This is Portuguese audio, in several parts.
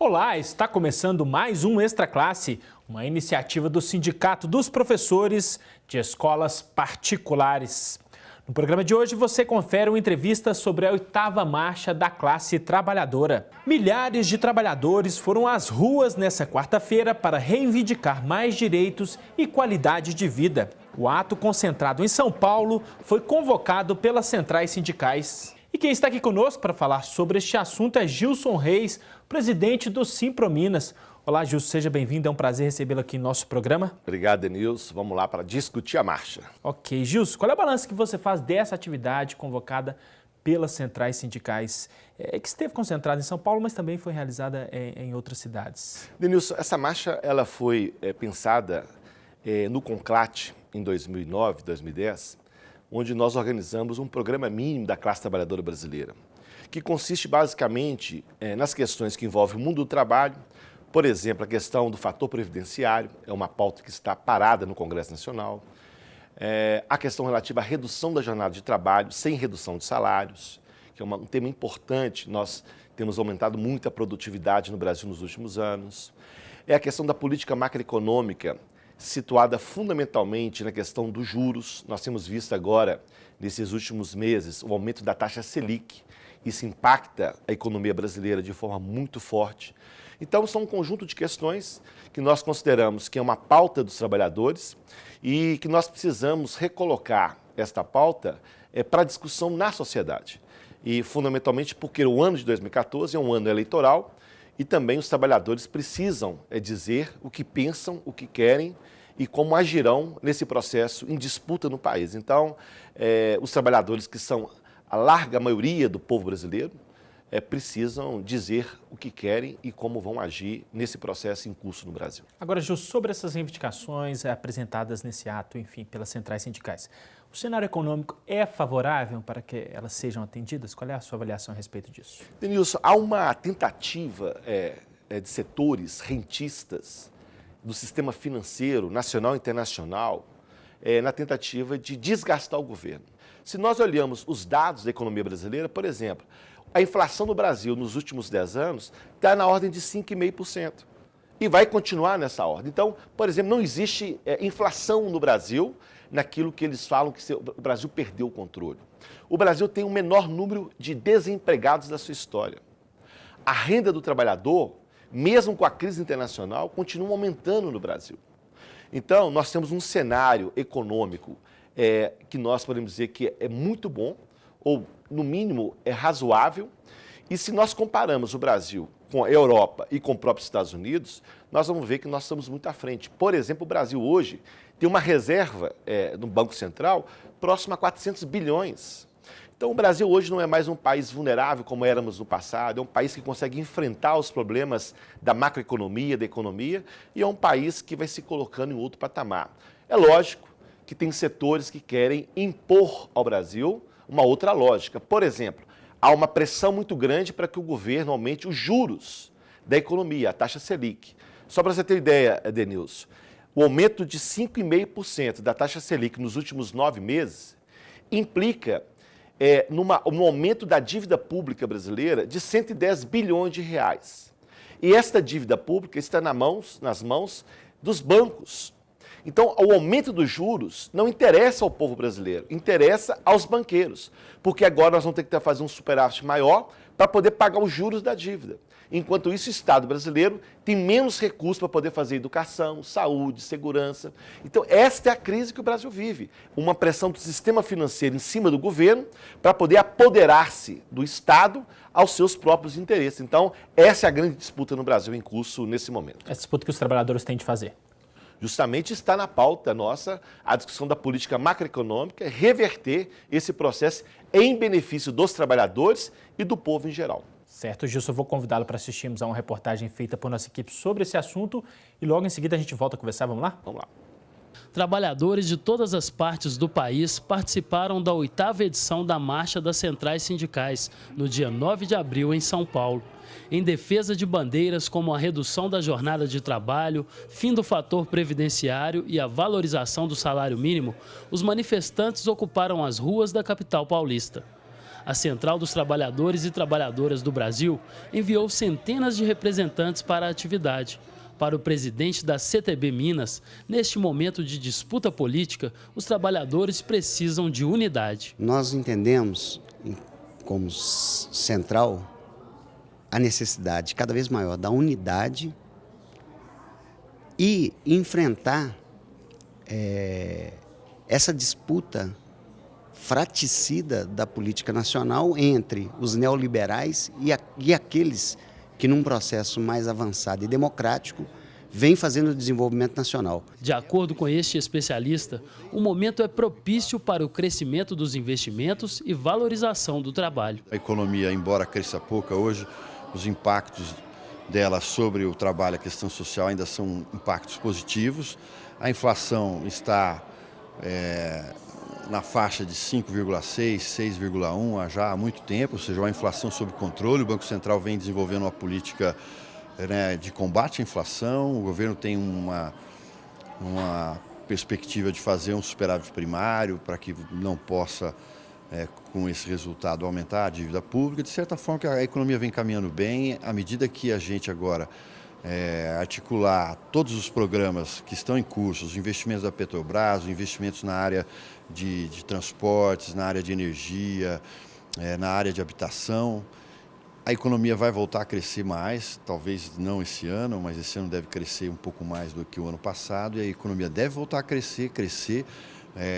Olá, está começando mais um Extra Classe, uma iniciativa do Sindicato dos Professores de Escolas Particulares. No programa de hoje você confere uma entrevista sobre a 8ª Marcha da Classe Trabalhadora. Milhares de trabalhadores foram às ruas nesta quarta-feira para reivindicar mais direitos e qualidade de vida. O ato, concentrado em São Paulo, foi convocado pelas centrais sindicais. E quem está aqui conosco para falar sobre este assunto é Gilson Reis, presidente do Simprominas. Olá, Gilson, seja bem-vindo, é um prazer recebê-lo aqui no nosso programa. Obrigado, Denilson. Vamos lá para discutir a marcha. Ok, Gilson, qual é o balanço que você faz dessa atividade convocada pelas centrais sindicais, que esteve concentrada em São Paulo, mas também foi realizada em outras cidades? Denilson, essa marcha ela foi pensada no Conclate em 2009, 2010, onde nós organizamos um programa mínimo da classe trabalhadora brasileira, que consiste basicamente nas questões que envolvem o mundo do trabalho. Por exemplo, a questão do fator previdenciário, é uma pauta que está parada no Congresso Nacional. A questão relativa à redução da jornada de trabalho sem redução de salários, que é um tema importante. Nós temos aumentado muito a produtividade no Brasil nos últimos anos. É a questão da política macroeconômica, situada fundamentalmente na questão dos juros. Nós temos visto agora, nesses últimos meses, o aumento da taxa Selic. Isso impacta a economia brasileira de forma muito forte. Então, são um conjunto de questões que nós consideramos que é uma pauta dos trabalhadores e que nós precisamos recolocar esta pauta para discussão na sociedade. E, fundamentalmente, porque o ano de 2014 é um ano eleitoral e também os trabalhadores precisam dizer o que pensam, o que querem e como agirão nesse processo em disputa no país. Então, os trabalhadores, que são a larga maioria do povo brasileiro, precisam dizer o que querem e como vão agir nesse processo em curso no Brasil. Agora, Gil, sobre essas reivindicações apresentadas nesse ato, enfim, pelas centrais sindicais, o cenário econômico é favorável para que elas sejam atendidas? Qual é a sua avaliação a respeito disso? Denilson, há uma tentativa de setores rentistas do sistema financeiro nacional e internacional na tentativa de desgastar o governo. Se nós olhamos os dados da economia brasileira, por exemplo, a inflação no Brasil nos últimos 10 anos está na ordem de 5,5% e vai continuar nessa ordem. Então, por exemplo, não existe inflação no Brasil naquilo que eles falam que o Brasil perdeu o controle. O Brasil tem o menor número de desempregados da sua história. A renda do trabalhador, mesmo com a crise internacional, continua aumentando no Brasil. Então, nós temos um cenário econômico que nós podemos dizer que é muito bom, ou, no mínimo, é razoável. E se nós comparamos o Brasil com a Europa e com os próprios Estados Unidos, nós vamos ver que nós estamos muito à frente. Por exemplo, o Brasil hoje tem uma reserva no Banco Central próxima a 400 bilhões. Então, o Brasil hoje não é mais um país vulnerável como éramos no passado, é um país que consegue enfrentar os problemas da macroeconomia, da economia, e é um país que vai se colocando em outro patamar. É lógico que tem setores que querem impor ao Brasil uma outra lógica. Por exemplo, há uma pressão muito grande para que o governo aumente os juros da economia, a taxa Selic. Só para você ter ideia, Denilson, o aumento de 5,5% da taxa Selic nos últimos 9 meses implica no aumento da dívida pública brasileira de 110 bilhões de reais. E esta dívida pública está nas mãos dos bancos. Então, o aumento dos juros não interessa ao povo brasileiro, interessa aos banqueiros, porque agora nós vamos ter que fazer um superávit maior para poder pagar os juros da dívida. Enquanto isso, o Estado brasileiro tem menos recursos para poder fazer educação, saúde, segurança. Então, esta é a crise que o Brasil vive, uma pressão do sistema financeiro em cima do governo para poder apoderar-se do Estado aos seus próprios interesses. Então, essa é a grande disputa no Brasil em curso nesse momento. Essa disputa que os trabalhadores têm de fazer. Justamente está na pauta nossa a discussão da política macroeconômica, reverter esse processo em benefício dos trabalhadores e do povo em geral. Certo, Gilson, eu vou convidá-lo para assistirmos a uma reportagem feita por nossa equipe sobre esse assunto e logo em seguida a gente volta a conversar, vamos lá? Vamos lá. Trabalhadores de todas as partes do país participaram da 8ª edição da Marcha das Centrais Sindicais, no dia 9 de abril, em São Paulo. Em defesa de bandeiras como a redução da jornada de trabalho, fim do fator previdenciário e a valorização do salário mínimo, os manifestantes ocuparam as ruas da capital paulista. A Central dos Trabalhadores e Trabalhadoras do Brasil enviou centenas de representantes para a atividade. Para o presidente da CTB Minas, neste momento de disputa política, os trabalhadores precisam de unidade. Nós entendemos, como central, a necessidade cada vez maior da unidade e enfrentar essa disputa fraticida da política nacional entre os neoliberais e aqueles que, num processo mais avançado e democrático, vem fazendo o desenvolvimento nacional. De acordo com este especialista, o momento é propício para o crescimento dos investimentos e valorização do trabalho. A economia, embora cresça pouca hoje, os impactos dela sobre o trabalho, a questão social, ainda são impactos positivos. A inflação está na faixa de 5,6, 6,1 já há muito tempo, ou seja, uma inflação sob controle. O Banco Central vem desenvolvendo uma política de combate à inflação. O governo tem uma perspectiva de fazer um superávit primário para que não possa, com esse resultado, aumentar a dívida pública. De certa forma, a economia vem caminhando bem. À medida que a gente agora articular todos os programas que estão em curso, os investimentos da Petrobras, os investimentos na área de transportes, na área de energia, na área de habitação, a economia vai voltar a crescer mais, talvez não esse ano, mas esse ano deve crescer um pouco mais do que o ano passado, e a economia deve voltar a crescer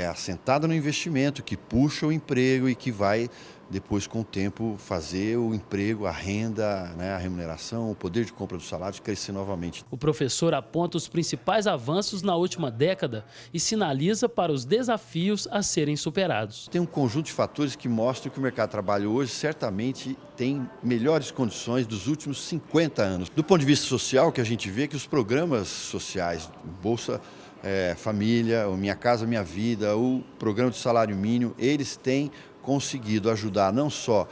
assentada no investimento, que puxa o emprego e que vai, depois, com o tempo, fazer o emprego, a renda, a remuneração, o poder de compra dos salários crescer novamente. O professor aponta os principais avanços na última década e sinaliza para os desafios a serem superados. Tem um conjunto de fatores que mostram que o mercado de trabalho hoje certamente tem melhores condições dos últimos 50 anos. Do ponto de vista social, o que a gente vê é que os programas sociais, Bolsa Família, o Minha Casa Minha Vida, o programa de salário mínimo, eles têm conseguido ajudar não só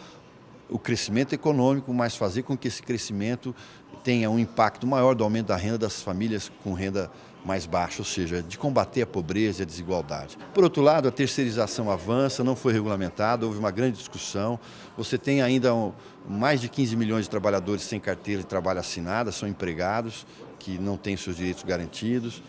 o crescimento econômico, mas fazer com que esse crescimento tenha um impacto maior do aumento da renda das famílias com renda mais baixa, ou seja, de combater a pobreza e a desigualdade. Por outro lado, a terceirização avança, não foi regulamentada, houve uma grande discussão. Você tem ainda mais de 15 milhões de trabalhadores sem carteira de trabalho assinada, são empregados que não têm seus direitos garantidos.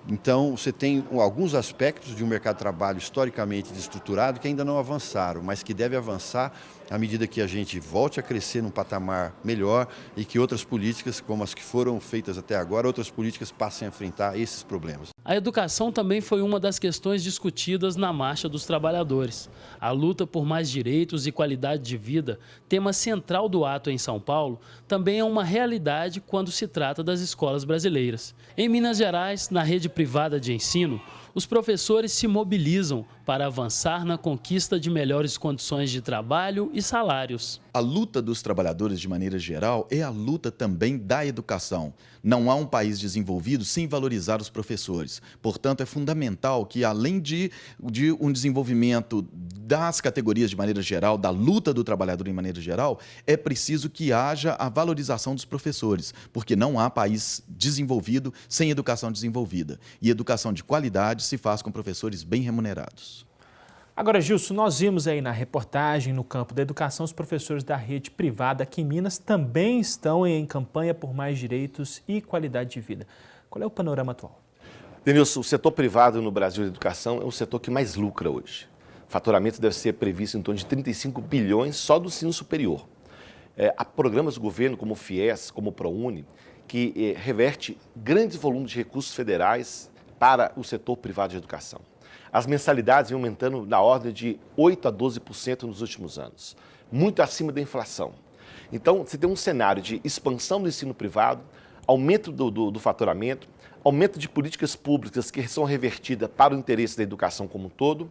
Então, você tem alguns aspectos de um mercado de trabalho historicamente desestruturado que ainda não avançaram, mas que deve avançar à medida que a gente volte a crescer num patamar melhor e que outras políticas, como as que foram feitas até agora, outras políticas passem a enfrentar esses problemas. A educação também foi uma das questões discutidas na Marcha dos Trabalhadores. A luta por mais direitos e qualidade de vida, tema central do ato em São Paulo, também é uma realidade quando se trata das escolas brasileiras. Em Minas Gerais, na rede privada de ensino, os professores se mobilizam para avançar na conquista de melhores condições de trabalho e salários. A luta dos trabalhadores, de maneira geral, é a luta também da educação. Não há um país desenvolvido sem valorizar os professores. Portanto, é fundamental que, além de um desenvolvimento das categorias de maneira geral, da luta do trabalhador de maneira geral, é preciso que haja a valorização dos professores, porque não há país desenvolvido sem educação desenvolvida. E educação de qualidade se faz com professores bem remunerados. Agora, Gilson, nós vimos aí na reportagem, no campo da educação, os professores da rede privada aqui em Minas também estão em campanha por mais direitos e qualidade de vida. Qual é o panorama atual? Denilson, o setor privado no Brasil de educação é o setor que mais lucra hoje. O faturamento deve ser previsto em torno de 35 bilhões só do ensino superior. Há programas do governo, como o FIES, como o ProUni, que reverte grandes volumes de recursos federais para o setor privado de educação. As mensalidades vêm aumentando na ordem de 8% a 12% nos últimos anos, muito acima da inflação. Então, você tem um cenário de expansão do ensino privado, aumento do faturamento, aumento de políticas públicas que são revertidas para o interesse da educação como um todo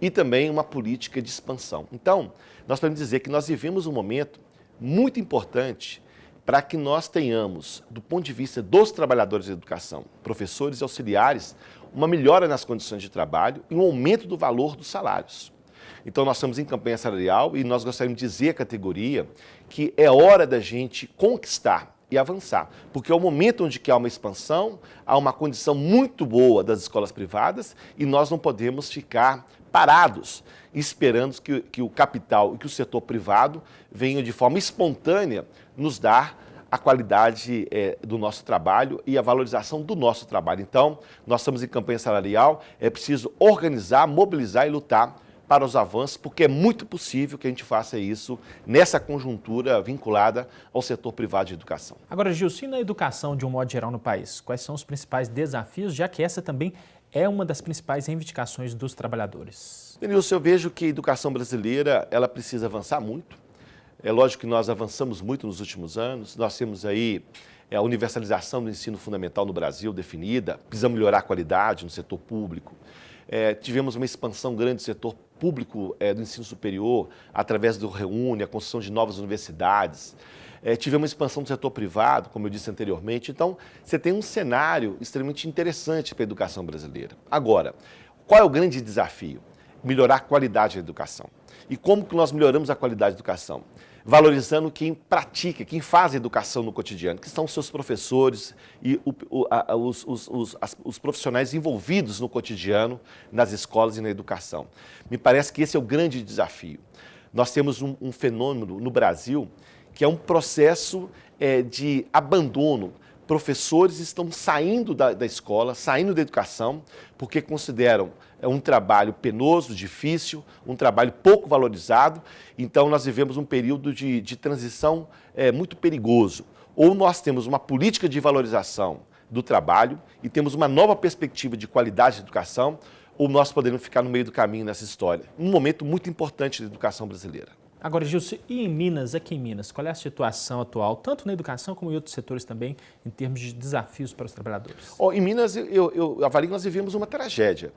e também uma política de expansão. Então, nós podemos dizer que nós vivemos um momento muito importante para que nós tenhamos, do ponto de vista dos trabalhadores da educação, professores e auxiliares, uma melhora nas condições de trabalho e um aumento do valor dos salários. Então, nós estamos em campanha salarial e nós gostaríamos de dizer à categoria que é hora da gente conquistar e avançar. Porque é o momento onde há uma expansão, há uma condição muito boa das escolas privadas e nós não podemos ficar parados esperando que o capital e que o setor privado venham de forma espontânea nos dar a qualidade do nosso trabalho e a valorização do nosso trabalho. Então, nós estamos em campanha salarial, é preciso organizar, mobilizar e lutar para os avanços, porque é muito possível que a gente faça isso nessa conjuntura vinculada ao setor privado de educação. Agora, Gilson, e na educação de um modo geral no país, quais são os principais desafios, já que essa também é uma das principais reivindicações dos trabalhadores? Denilson, eu vejo que a educação brasileira ela precisa avançar muito. É lógico que nós avançamos muito nos últimos anos, nós temos aí a universalização do ensino fundamental no Brasil definida, precisamos melhorar a qualidade no setor público. Tivemos uma expansão grande do setor público do ensino superior, através do REUNE, a construção de novas universidades. Tivemos uma expansão do setor privado, como eu disse anteriormente. Então, você tem um cenário extremamente interessante para a educação brasileira. Agora, qual é o grande desafio? Melhorar a qualidade da educação. E como que nós melhoramos a qualidade da educação? Valorizando quem pratica, quem faz a educação no cotidiano, que são os seus professores e os profissionais envolvidos no cotidiano, nas escolas e na educação. Me parece que esse é o grande desafio. Nós temos um fenômeno no Brasil que é um processo de abandono. Professores estão saindo da escola, saindo da educação, porque consideram um trabalho penoso, difícil, um trabalho pouco valorizado. Então, nós vivemos um período de transição muito perigoso. Ou nós temos uma política de valorização do trabalho e temos uma nova perspectiva de qualidade de educação, ou nós poderemos ficar no meio do caminho nessa história. Um momento muito importante da educação brasileira. Agora, Gilson, e em Minas, aqui em Minas, qual é a situação atual, tanto na educação como em outros setores também, em termos de desafios para os trabalhadores? Em Minas, eu avalio que nós vivemos uma tragédia.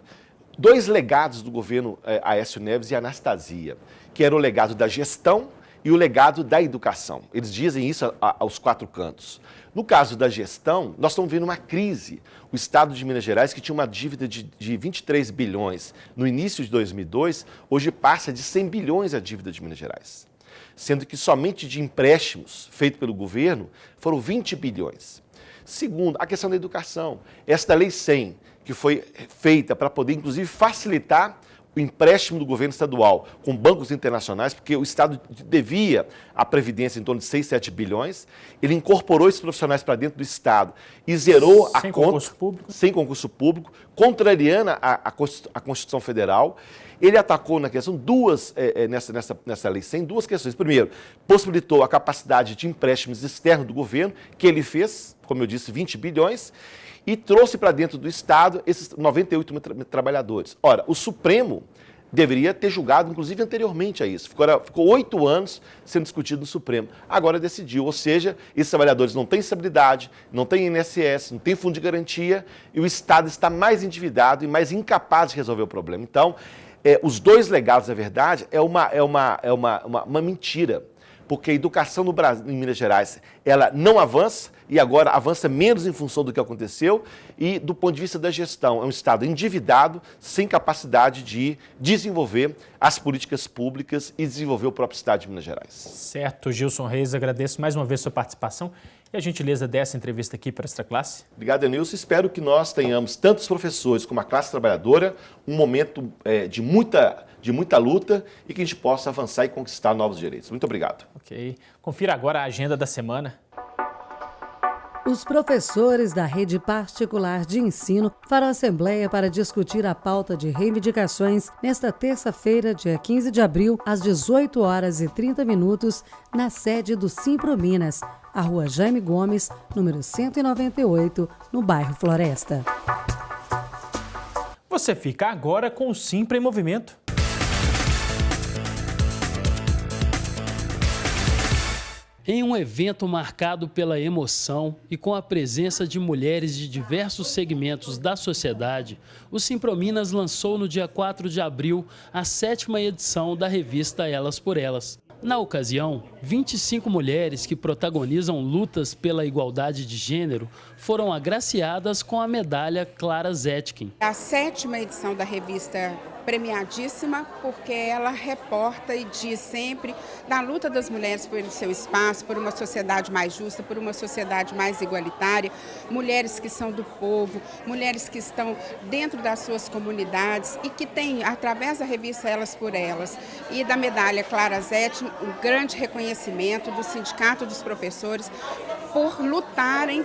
2 legados do governo Aécio Neves e Anastasia, que era o legado da gestão e o legado da educação. Eles dizem isso aos 4 cantos. No caso da gestão, nós estamos vendo uma crise. O estado de Minas Gerais, que tinha uma dívida de 23 bilhões no início de 2002, hoje passa de 100 bilhões a dívida de Minas Gerais. Sendo que somente de empréstimos feitos pelo governo foram 20 bilhões. Segundo, a questão da educação. Esta Lei 100, que foi feita para poder, inclusive, facilitar o empréstimo do governo estadual com bancos internacionais, porque o Estado devia à Previdência em torno de 6, 7 bilhões, ele incorporou esses profissionais para dentro do Estado e zerou a conta sem concurso público, contrariando a Constituição Federal. Ele atacou na questão nessa Lei 100, 2 questões. Primeiro, possibilitou a capacidade de empréstimos externos do governo, que ele fez, como eu disse, 20 bilhões, e trouxe para dentro do Estado esses 98 mil trabalhadores. Ora, o Supremo deveria ter julgado, inclusive, anteriormente a isso. Ficou 8 anos sendo discutido no Supremo. Agora decidiu, ou seja, esses trabalhadores não têm estabilidade, não têm INSS, não têm fundo de garantia, e o Estado está mais endividado e mais incapaz de resolver o problema. Então, os 2 legados, na verdade, é uma mentira. Porque a educação no Brasil, em Minas Gerais, ela não avança e agora avança menos em função do que aconteceu e do ponto de vista da gestão. É um Estado endividado, sem capacidade de desenvolver as políticas públicas e desenvolver o próprio Estado de Minas Gerais. Certo, Gilson Reis, agradeço mais uma vez a sua participação e a gentileza dessa entrevista aqui para esta classe. Obrigado, Denilson. Espero que nós tenhamos, tanto os professores como a classe trabalhadora, um momento de muita luta e que a gente possa avançar e conquistar novos direitos. Muito obrigado. Ok. Confira agora a agenda da semana. Os professores da rede particular de ensino farão assembleia para discutir a pauta de reivindicações nesta terça-feira, dia 15 de abril, às 18h30, na sede do Simprominas, a Rua Jaime Gomes, número 198, no bairro Floresta. Você fica agora com o Simpra em Movimento. Em um evento marcado pela emoção e com a presença de mulheres de diversos segmentos da sociedade, o Simprominas lançou no dia 4 de abril a 7ª edição da revista Elas por Elas. Na ocasião, 25 mulheres que protagonizam lutas pela igualdade de gênero foram agraciadas com a medalha Clara Zetkin. A 7ª edição da revista premiadíssima porque ela reporta e diz sempre da luta das mulheres pelo seu espaço, por uma sociedade mais justa, por uma sociedade mais igualitária, mulheres que são do povo, mulheres que estão dentro das suas comunidades e que têm, através da revista Elas por Elas e da medalha Clara Zete, um grande reconhecimento do Sindicato dos Professores por lutarem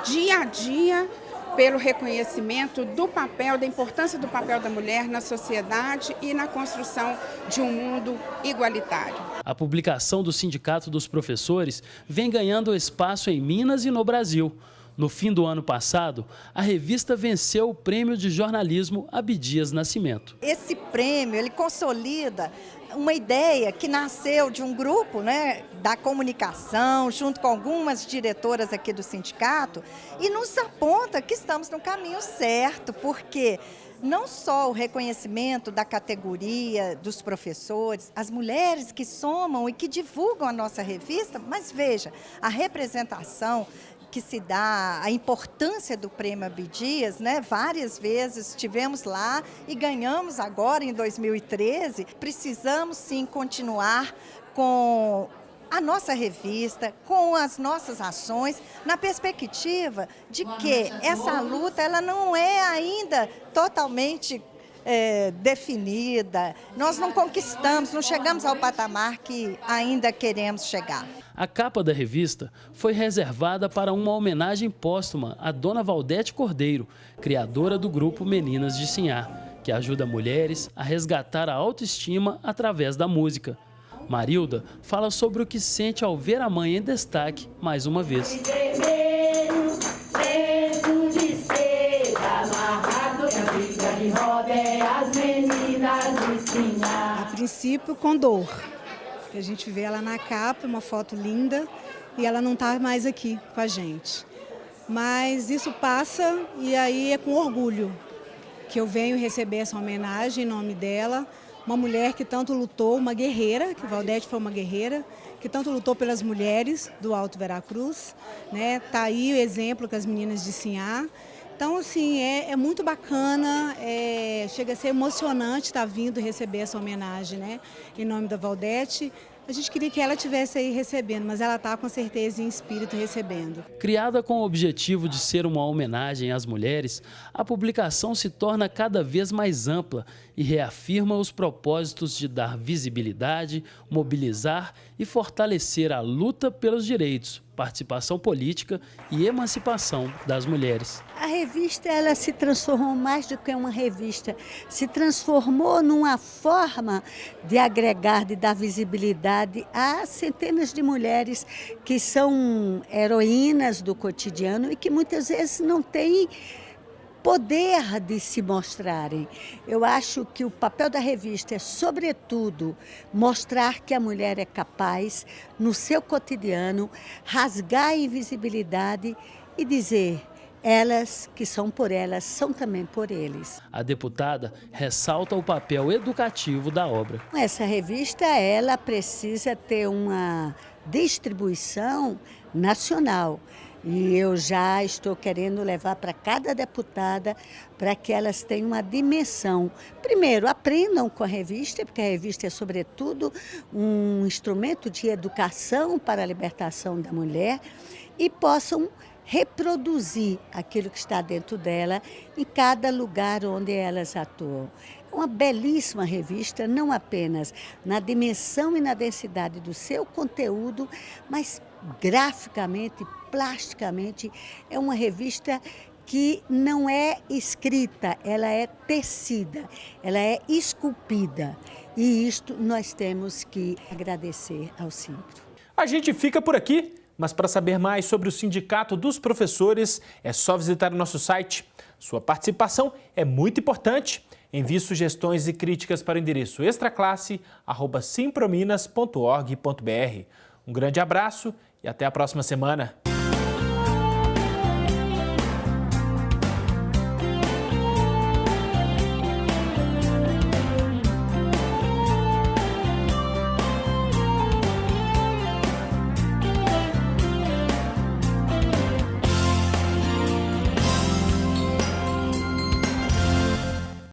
dia a dia pelo reconhecimento do papel, da importância do papel da mulher na sociedade e na construção de um mundo igualitário. A publicação do Sindicato dos Professores vem ganhando espaço em Minas e no Brasil. No fim do ano passado, a revista venceu o Prêmio de Jornalismo Abdias Nascimento. Esse prêmio, ele consolida uma ideia que nasceu de um grupo, né, da comunicação, junto com algumas diretoras aqui do sindicato, e nos aponta que estamos no caminho certo, porque não só o reconhecimento da categoria dos professores, as mulheres que somam e que divulgam a nossa revista, mas veja, a representação que se dá, a importância do Prêmio Abdias, né? Várias vezes estivemos lá e ganhamos agora em 2013. Precisamos sim continuar com a nossa revista, com as nossas ações, na perspectiva de que essa luta ela não é ainda totalmente definida. Nós não conquistamos, não chegamos ao patamar que ainda queremos chegar. A capa da revista foi reservada para uma homenagem póstuma à Dona Valdete Cordeiro, criadora do grupo Meninas de Sinhá, que ajuda mulheres a resgatar a autoestima através da música. Marilda fala sobre o que sente ao ver a mãe em destaque mais uma vez. A princípio com dor, porque a gente vê ela na capa, uma foto linda, e ela não está mais aqui com a gente. Mas isso passa e aí é com orgulho que eu venho receber essa homenagem em nome dela, uma mulher que tanto lutou, uma guerreira, que Valdete foi uma guerreira, que tanto lutou pelas mulheres do Alto Veracruz, né? Tá aí o exemplo com as meninas de Sinhá. Então, assim, é muito bacana, chega a ser emocionante estar vindo receber essa homenagem, né? Em nome da Valdete. A gente queria que ela estivesse aí recebendo, mas ela está com certeza em espírito recebendo. Criada com o objetivo de ser uma homenagem às mulheres, a publicação se torna cada vez mais ampla e reafirma os propósitos de dar visibilidade, mobilizar e fortalecer a luta pelos direitos, participação política e emancipação das mulheres. A revista ela se transformou mais do que uma revista, se transformou numa forma de agregar, de dar visibilidade a centenas de mulheres que são heroínas do cotidiano e que muitas vezes não têm poder de se mostrarem. Eu acho que o papel da revista é, sobretudo, mostrar que a mulher é capaz, no seu cotidiano, rasgar a invisibilidade e dizer: elas que são por elas, são também por eles. A deputada ressalta o papel educativo da obra. Essa revista, ela precisa ter uma distribuição nacional. E eu já estou querendo levar para cada deputada para que elas tenham uma dimensão. Primeiro, aprendam com a revista, porque a revista é, sobretudo, um instrumento de educação para a libertação da mulher e possam reproduzir aquilo que está dentro dela em cada lugar onde elas atuam. É uma belíssima revista, não apenas na dimensão e na densidade do seu conteúdo, mas graficamente, plasticamente, é uma revista que não é escrita, ela é tecida, ela é esculpida. E isto nós temos que agradecer ao Simpro. A gente fica por aqui, mas para saber mais sobre o Sindicato dos Professores, é só visitar o nosso site. Sua participação é muito importante. Envie sugestões e críticas para o endereço extraclasse@simprominas.org.br. Um grande abraço e até a próxima semana.